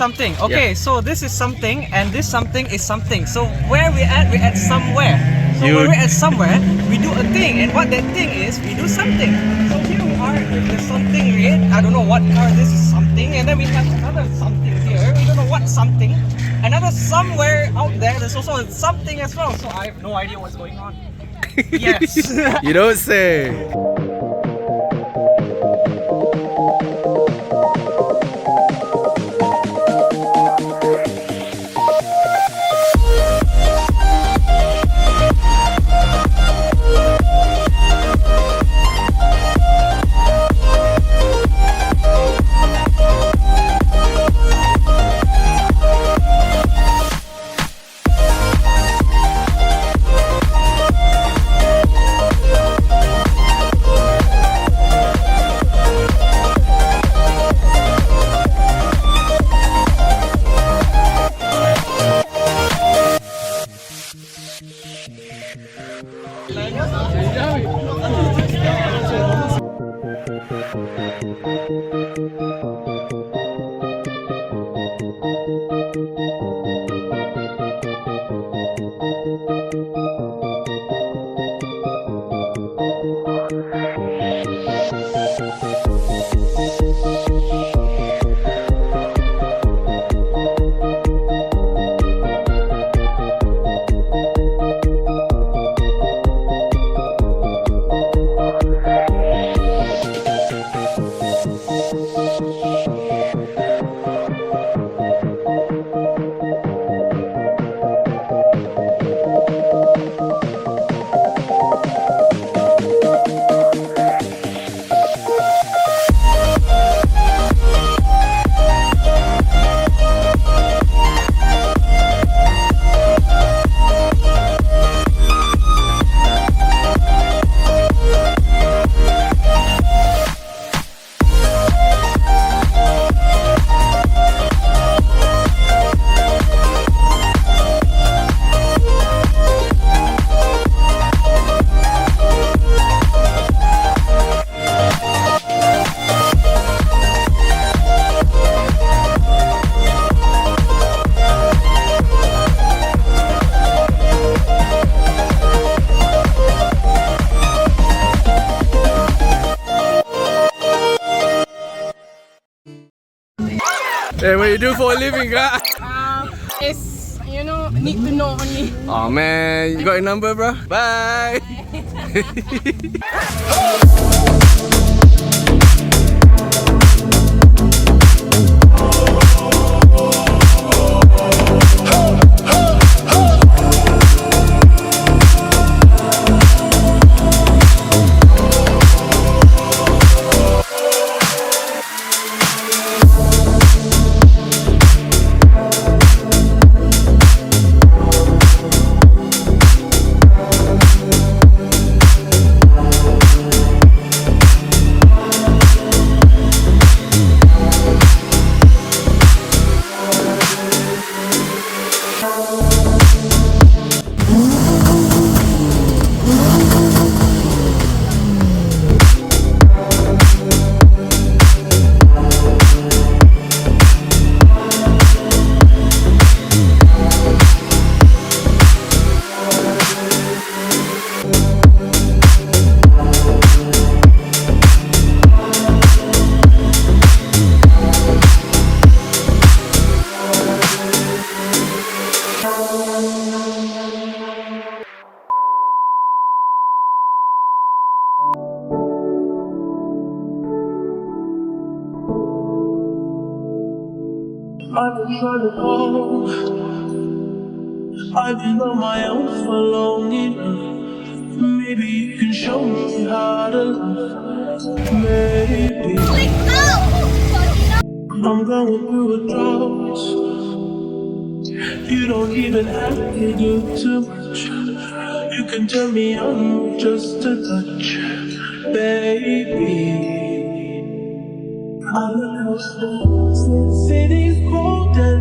something. Okay, so this is something, and this something is something. So where we at? We're at somewhere. So when we're at somewhere, we do a thing, and what that thing is, we do something. So here we are with the something red. I don't know what car this is something, and then we have another something here. We don't know what something. Another somewhere out there. There's also something as well. So I have no idea what's going on. Yes. You don't say. Hey, what you do for a living, huh? It's, you know, need to know only. Oh man, you got your number, bro? Bye. I've been trying to call. I've been on my own for long enough. Maybe you can show me how to love. Maybe I'm going through a drought. You don't even have to do too much. You can turn me on with just a touch, baby. I look out, city's cold and